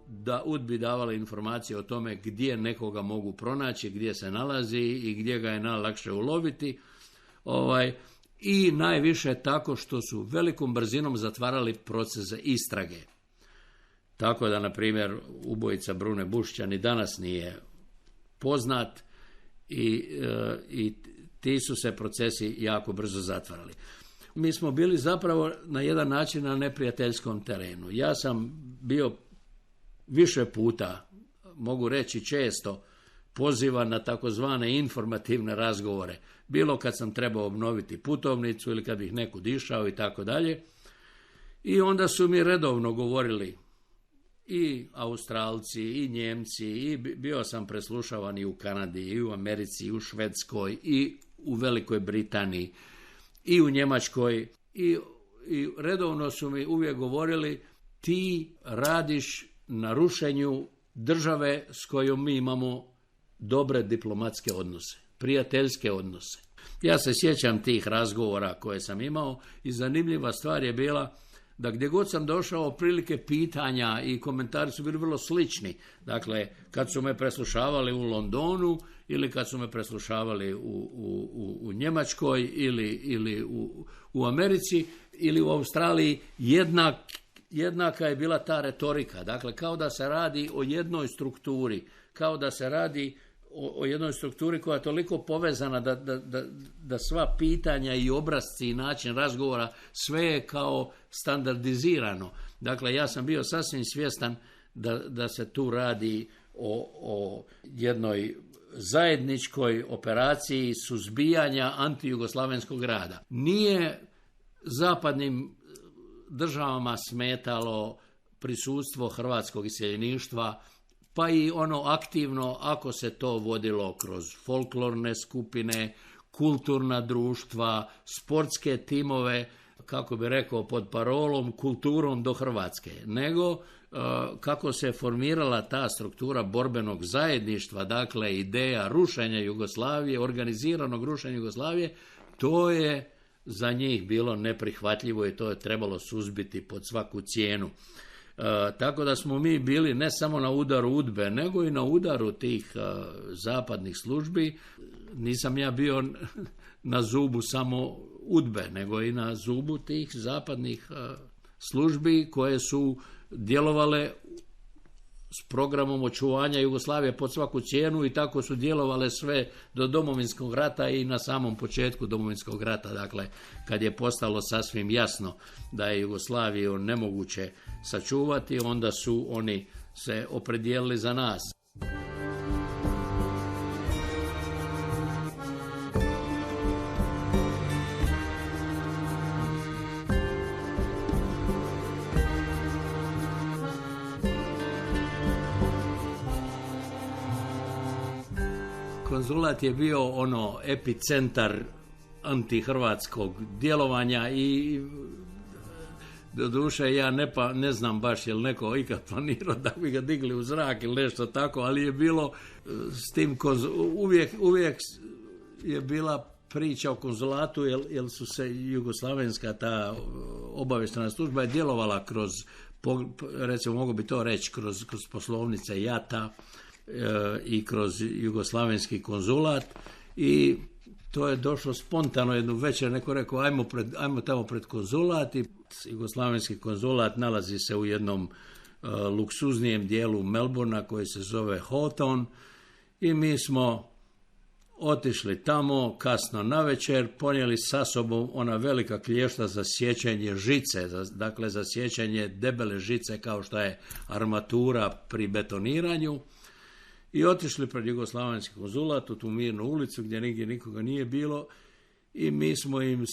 da UDBI davali informacije o tome gdje nekoga mogu pronaći, gdje se nalazi i gdje ga je najlakše uloviti. I najviše tako što su velikom brzinom zatvarali procese istrage. Tako da, na primjer, ubojica Brune Bušića ni danas nije poznat i ti su se procesi jako brzo zatvarali. Mi smo bili zapravo na jedan način na neprijateljskom terenu. Ja sam bio više puta, mogu reći često, pozivan na takozvane informativne razgovore. Bilo kad sam trebao obnoviti putovnicu ili kad bih nekud išao i tako dalje. I onda su mi redovno govorili i Australci, i Njemci, i bio sam preslušavan i u Kanadi, i u Americi, i u Švedskoj, i u Velikoj Britaniji, i u Njemačkoj. I redovno su mi uvijek govorili, ti radiš na rušenju države s kojom mi imamo dobre diplomatske odnose, prijateljske odnose. Ja se sjećam tih razgovora koje sam imao i zanimljiva stvar je bila da gdje god sam došao, prilike pitanja i komentari su bili vrlo slični. Dakle, kad su me preslušavali u Londonu ili kad su me preslušavali u Njemačkoj ili u Americi ili u Australiji, jednaka je bila ta retorika. Dakle, kao da se radi o jednoj strukturi, kao da se radi o jednoj strukturi koja je toliko povezana da sva pitanja i obrasci i način razgovora, sve je kao standardizirano. Dakle, ja sam bio sasvim svjestan da se tu radi o jednoj zajedničkoj operaciji suzbijanja antijugoslavenskog rada. Nije zapadnim državama smetalo prisustvo hrvatskog iseljeništva, pa i ono aktivno ako se to vodilo kroz folklorne skupine, kulturna društva, sportske timove, kako bi rekao, pod parolom kulturom do Hrvatske, nego kako se formirala ta struktura borbenog zajedništva, dakle ideja rušenja Jugoslavije, organiziranog rušenja Jugoslavije, to je za njih bilo neprihvatljivo i to je trebalo suzbiti pod svaku cijenu. Tako da smo mi bili ne samo na udaru UDBE, nego i na udaru tih zapadnih službi. Nisam ja bio na zubu samo UDBE, nego i na zubu tih zapadnih službi koje su djelovale s programom očuvanja Jugoslavije pod svaku cijenu i tako su djelovale sve do Domovinskog rata i na samom početku Domovinskog rata. Dakle, kad je postalo sasvim jasno da je Jugoslaviju nemoguće sačuvati, onda su oni se opredijelili za nas. Konzulat je bio ono epicentar antihrvatskog djelovanja i doduše ja ne znam baš je li neko ikad planirao da bi ga digli u zrak ili nešto tako, ali je bilo s tim uvijek je bila priča o konzulatu jer su se jugoslavenska ta obavještajna služba je djelovala kroz, recimo mogu bi to reći, kroz poslovnice JAT-a i kroz jugoslavenski konzulat i to je došlo spontano jednu večer, neko rekao ajmo tamo pred konzulat i jugoslavenski konzulat nalazi se u jednom luksuznijem dijelu Melbourna koji se zove Hawthorne i mi smo otišli tamo kasno navečer, ponijeli sa sobom ona velika klješta za sjećanje žice, dakle za sjećanje debele žice kao što je armatura pri betoniranju. I otišli pred jugoslavenski konzulat u tu mirnu ulicu gdje nigdje nikoga nije bilo i mi smo im,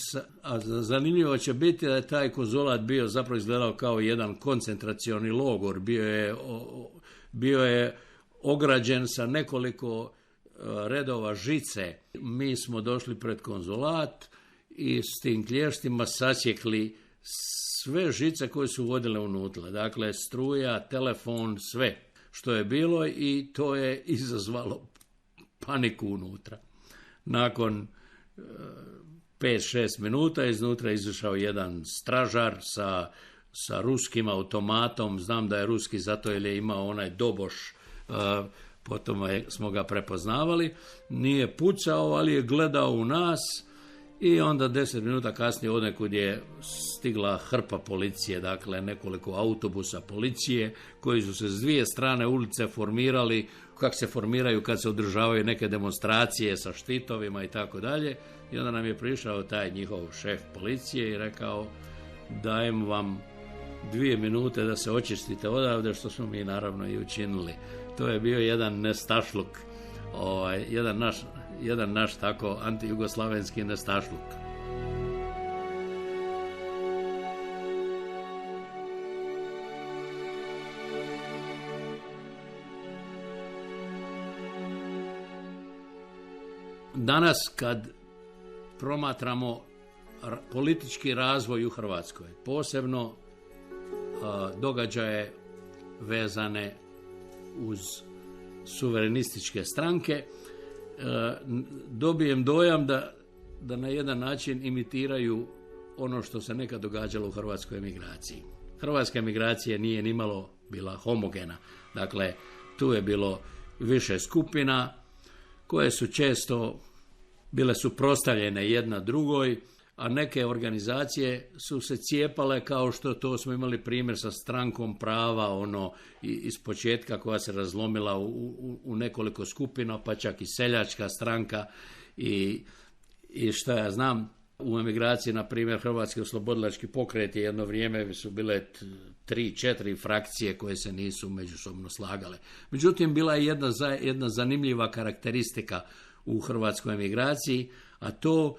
a zanimljivo će biti da je taj konzulat bio zapravo izgledao kao jedan koncentracioni logor, bio je ograđen sa nekoliko redova žice. Mi smo došli pred konzulat i s tim klještima sasjekli sve žice koje su vodile unutra, dakle struja, telefon, sve što je bilo i to je izazvalo paniku unutra. Nakon 5-6 minuta iznutra izašao jedan stražar sa ruskim automatom, znam da je ruski zato jer je imao onaj doboš, potom smo ga prepoznavali, nije pucao, ali je gledao u nas i onda 10 minuta kasnije odnekud je stigla hrpa policije, dakle nekoliko autobusa policije koji su se s dvije strane ulice formirali kako se formiraju kad se održavaju neke demonstracije sa štitovima i tako dalje. I onda nam je prišao taj njihov šef policije i rekao, dajem vam 2 minute da se očistite odavde, što smo mi naravno i učinili. To je bio jedan nestašluk, jedan naš tako antijugoslavenski nestašluk. Danas kad promatramo politički razvoj u Hrvatskoj, posebno događaje vezane uz suverenističke stranke, dobijem dojam da na jedan način imitiraju ono što se nekad događalo u hrvatskoj emigraciji. Hrvatska emigracija nije nimalo bila homogena. Dakle, tu je bilo više skupina koje su često bile suprotstavljene jedna drugoj, a neke organizacije su se cijepale, kao što to smo imali primjer sa strankom prava, iz početka, koja se razlomila u nekoliko skupina, pa čak i seljačka stranka i šta ja znam. U emigraciji, na primjer, Hrvatski oslobodilački pokret, jedno vrijeme su bile 3-4 frakcije koje se nisu međusobno slagale. Međutim, bila je jedna zanimljiva karakteristika u hrvatskoj emigraciji, a to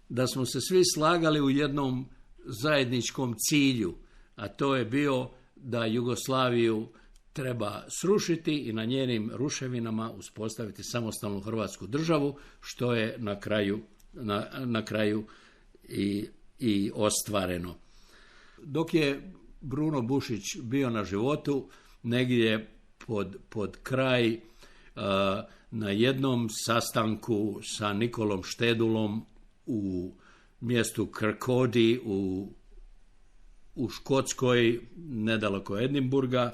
da smo se svi slagali u jednom zajedničkom cilju, a to je bio da Jugoslaviju treba srušiti i na njenim ruševinama uspostaviti samostalnu Hrvatsku državu, što je na kraju i ostvareno. Dok je Bruno Bušić bio na životu, negdje pod kraj, na jednom sastanku sa Nikolom Štedulom u mjestu Kirkcaldy u Škotskoj, nedaleko Edinburga,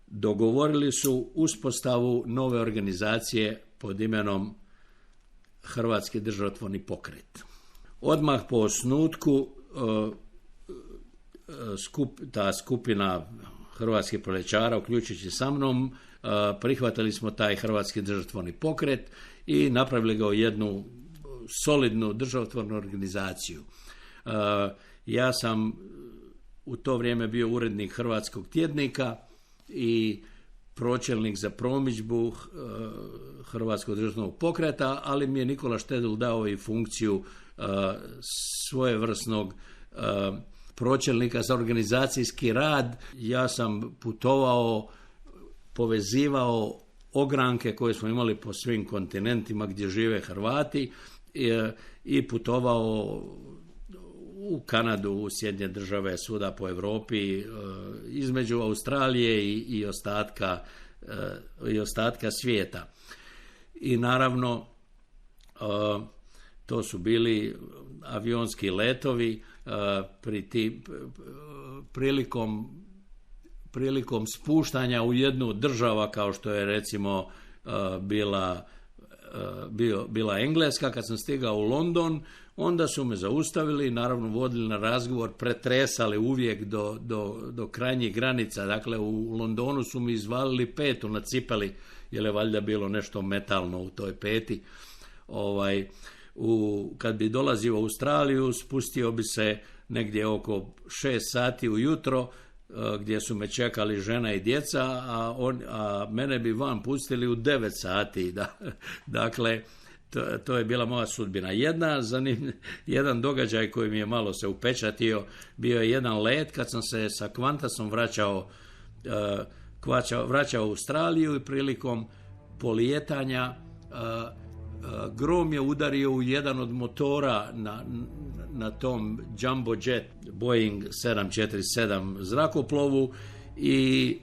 dogovorili su uspostavu nove organizacije pod imenom Hrvatski državotvorni pokret. Odmah po osnutku ta skupina hrvatskih proljećara, uključujući sa mnom, prihvatili smo taj Hrvatski državotvorni pokret i napravili ga u jednu solidnu državotvornu organizaciju. Ja sam u to vrijeme bio urednik Hrvatskog tjednika i pročelnik za promidžbu Hrvatskog državnog pokreta, ali mi je Nikola Štedul dao i funkciju svojevrsnog pročelnika za organizacijski rad. Ja sam putovao, povezivao ogranke koje smo imali po svim kontinentima gdje žive Hrvati i putovao u Kanadu, u Sjedinjene Države, svuda po Europi, između Australije i ostatka svijeta. I naravno, to su bili avionski letovi, prilikom spuštanja u jednu država kao što je recimo bila Engleska. Kad sam stigao u London, onda su me zaustavili, naravno vodili na razgovor, pretresali uvijek do krajnjih granica. Dakle, u Londonu su mi izvalili petu na cipeli, jer je valjda bilo nešto metalno u toj peti. Kad bi dolazio u Australiju, spustio bi se negdje oko 6 sati ujutro, gdje su me čekali žena i djeca, a mene bi van pustili u 9 sati. Dakle, to je bila moja sudbina. Jedan događaj koji mi je malo se upečatio, bio je jedan let kad sam se sa Qantasom vraćao u Australiju i prilikom polijetanja grom je udario u jedan od motora na tom Jumbo Jet Boeing 747 zrakoplovu i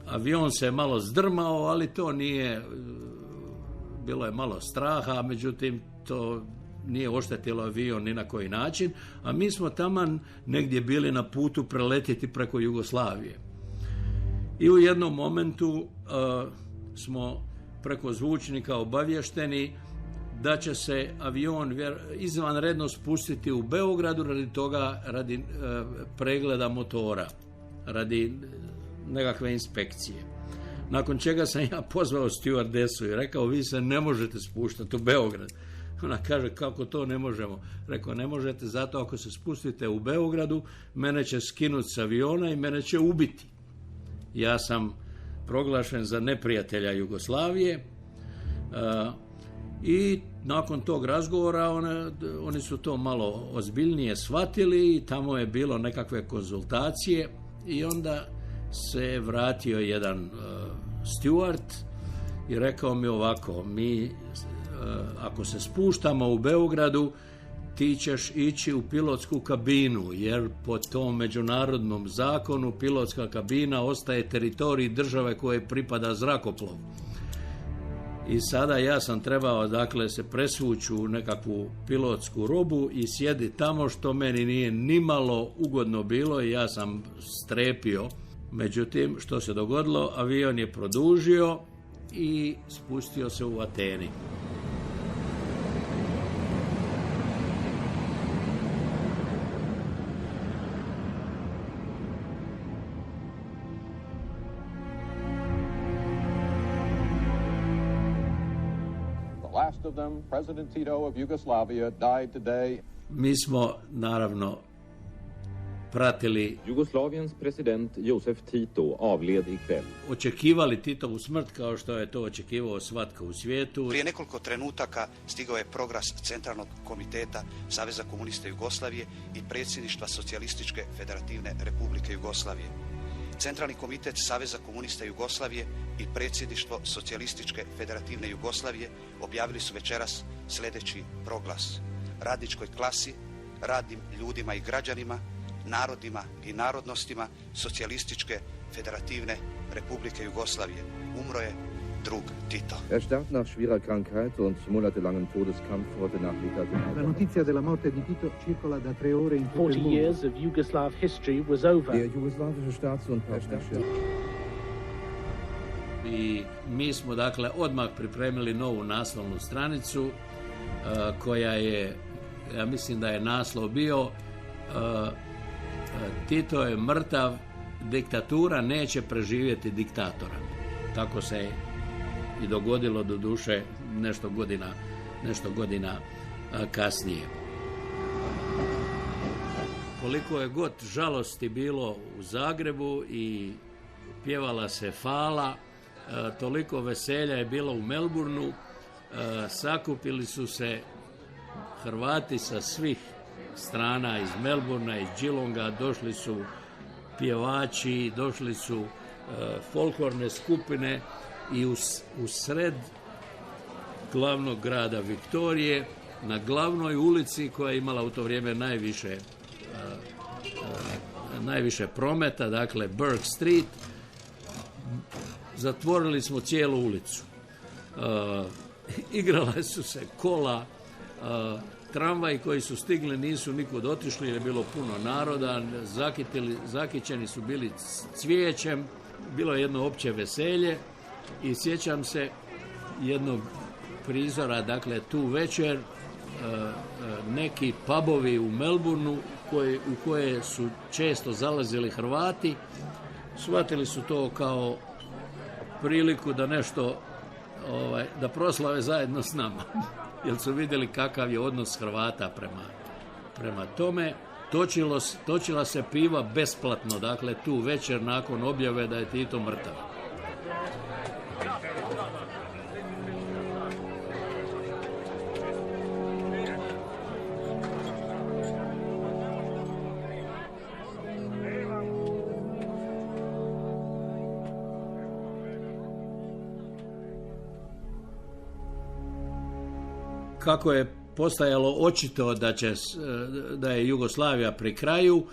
avion se malo zdrmao, ali to nije, bilo je malo straha, međutim to nije oštetilo avion ni na koji način, a mi smo taman negdje bili na putu preletiti preko Jugoslavije. I u jednom momentu smo preko zvučnika obavješteni da će se avion izvanredno spustiti u Beogradu radi pregleda motora, radi nekakve inspekcije. nakon čega sam ja pozvao stewardesu i rekao, vi se ne možete spuštati u Beograd. Ona kaže, kako to ne možemo? Rekao, ne možete zato ako se spustite u Beogradu, mene će skinuti s aviona i mene će ubiti. Ja sam proglašen za neprijatelja Jugoslavije i nakon tog razgovora oni su to malo ozbiljnije shvatili i tamo je bilo nekakve konzultacije i onda se vratio jedan steward i rekao mi ovako, mi ako se spuštamo u Beogradu, ti ćeš ići u pilotsku kabinu, jer po tom međunarodnom zakonu pilotska kabina ostaje teritorij države koje pripada zrakoplovu. I sada ja sam trebao, dakle, se presvući u nekakvu pilotsku robu i sjedi tamo, što meni nije nimalo ugodno bilo i ja sam strepio. Međutim, što se dogodilo, avion je produžio i spustio se u Ateni. Of them, President Tito of Yugoslavia, died today. Mi smo naravno pratili Jugoslaviens president Josef Tito avled ikväll. Očekivali Titovu smrt kao što je to očekivao svatko u svijetu. Prije nekoliko trenutaka stigao je progras Centralnog komiteta Saveza komunista Jugoslavije i predsjedništva Socijalističke federativne republike Jugoslavije. Centralni komitet Saveza komunista Jugoslavije i predsjedništvo Socijalističke federativne Jugoslavije objavili su večeras sljedeći proglas. Radničkoj klasi, radnim ljudima i građanima, narodima i narodnostima Socijalističke federativne republike Jugoslavije umro je drug Tito. Starb nach schwerer Krankheit und monatelangem Todeskampf heute Nachmittag. La notizia della morte di Tito circola da 3 ore in tutto il mondo. 40 years of Yugoslav history was over. Der jugoslawische Staats- und Partnerschaft. I mi smo, dakle, odmah pripremili novu naslovnu stranicu koja je, ja mislim da je naslov bio Tito je mrtav, diktatura neće preživjeti diktatora. Tako se i dogodilo, doduše, nešto godina kasnije. Koliko je god žalosti bilo u Zagrebu i pjevala se Fala, toliko veselja je bilo u Melbourneu. Sakupili su se Hrvati sa svih strana, iz Melbournea, iz Geelonga, došli su pjevači, došli su folklorne skupine i u sred glavnog grada Viktorije, na glavnoj ulici koja je imala u to vrijeme najviše prometa, dakle Burke Street, zatvorili smo cijelu ulicu. Igrala su se kola, tramvaji koji su stigli nisu nikud otišli jer je bilo puno naroda, zakićeni su bili cvijećem, bilo je jedno opće veselje i sjećam se jednog prizora, dakle tu večer neki pubovi u Melbourneu u koje su često zalazili Hrvati, shvatili su to kao priliku da nešto da proslave zajedno s nama, jer su vidjeli kakav je odnos Hrvata prema tome. Točila se piva besplatno, dakle tu večer nakon objave da je Tito mrtav. Kako je postajalo očito da je Jugoslavija pri kraju,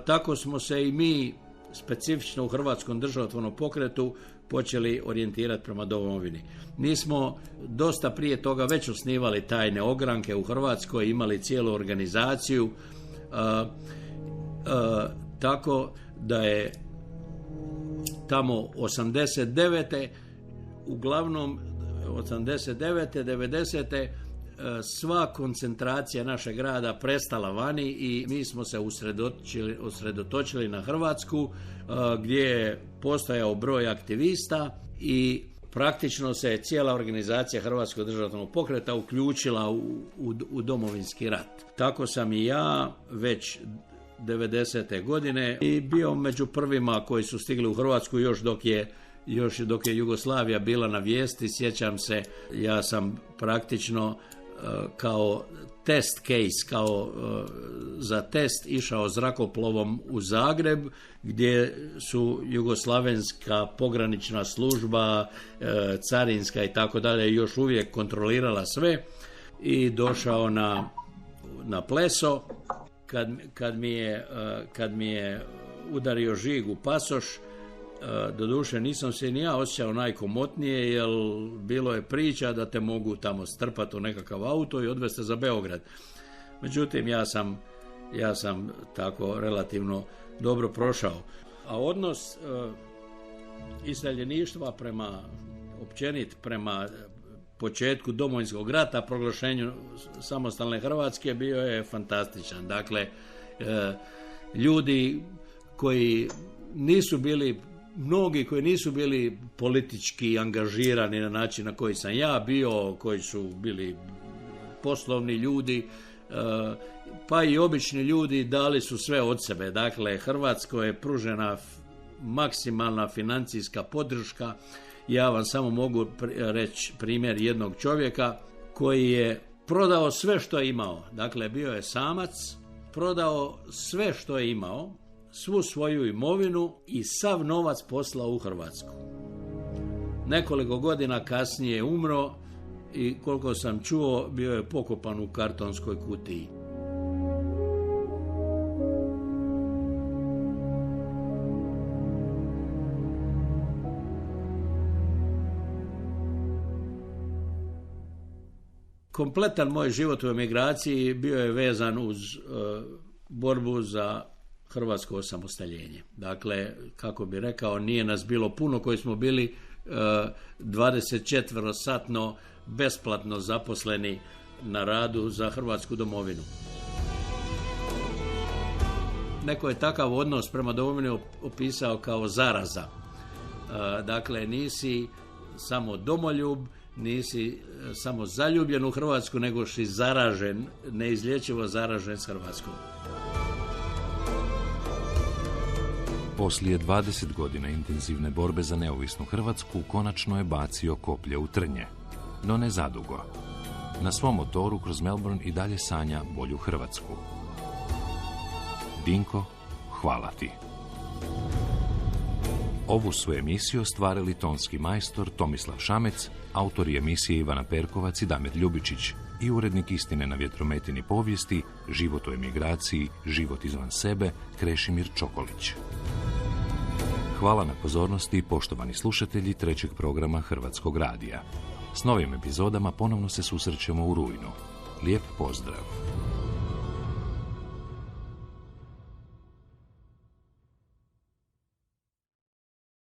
tako smo se i mi specifično u Hrvatskom državotvornom pokretu počeli orijentirati prema domovini. Mi smo dosta prije toga već osnivali tajne ogranke u Hrvatskoj, imali cijelu organizaciju, tako da je tamo 89. uglavnom 89. 90. sva koncentracija našeg grada prestala vani i mi smo se usredotočili na Hrvatsku, gdje je postojao broj aktivista i praktično se cijela organizacija Hrvatskog državnog pokreta uključila u Domovinski rat. Tako sam i ja već 90. godine i bio među prvima koji su stigli u Hrvatsku još dok je Jugoslavija bila na vijesti. Sjećam se, ja sam praktično kao test case, za test išao zrakoplovom u Zagreb, gdje su jugoslavenska pogranična služba, carinska i tako dalje još uvijek kontrolirala sve, i došao na Pleso. Kad mi je udario žig u pasoš, doduše nisam se ni ja osjećao najkomotnije, jer bilo je priča da te mogu tamo strpati u nekakav auto i odvesti za Beograd. Međutim, ja sam tako relativno dobro prošao. A odnos iseljeništva prema početku Domovinskog rata, proglašenju samostalne Hrvatske, bio je fantastičan. Dakle, ljudi mnogi koji nisu bili politički angažirani na način na koji sam ja bio, koji su bili poslovni ljudi, pa i obični ljudi, dali su sve od sebe. Dakle, Hrvatskoj je pružena maksimalna financijska podrška. Ja vam samo mogu reći primjer jednog čovjeka koji je prodao sve što je imao. Dakle, bio je samac, prodao sve što je imao, svu svoju imovinu i sav novac poslao u Hrvatsku. Nekoliko godina kasnije umro i koliko sam čuo, bio je pokopan u kartonskoj kutiji. Kompletan moj život u emigraciji bio je vezan uz borbu za hrvatsko osamostaljenje. Dakle, kako bi rekao, nije nas bilo puno koji smo bili 24-satno besplatno zaposleni na radu za Hrvatsku domovinu. Neko je takav odnos prema domovini opisao kao zaraza. Dakle, nisi samo domoljub, nisi samo zaljubljen u Hrvatsku, nego si zaražen, neizlječivo zaražen s Hrvatskom. Poslije 20 godina intenzivne borbe za neovisnu Hrvatsku konačno je bacio koplje u trnje. No ne zadugo. Na svom motoru kroz Melbourne i dalje sanja bolju Hrvatsku. Dinko, hvala ti. Ovu su emisiju stvarili tonski majstor Tomislav Šamec, autori emisije Ivana Perkovac i Damir Ljubičić i urednik Istine na vjetrometini povijesti, Život u emigraciji, Život izvan sebe, Krešimir Čokolić. Hvala na pozornosti, poštovani slušatelji trećeg programa Hrvatskog radija. S novim epizodama ponovno se susrećemo u rujnu. Lijep pozdrav!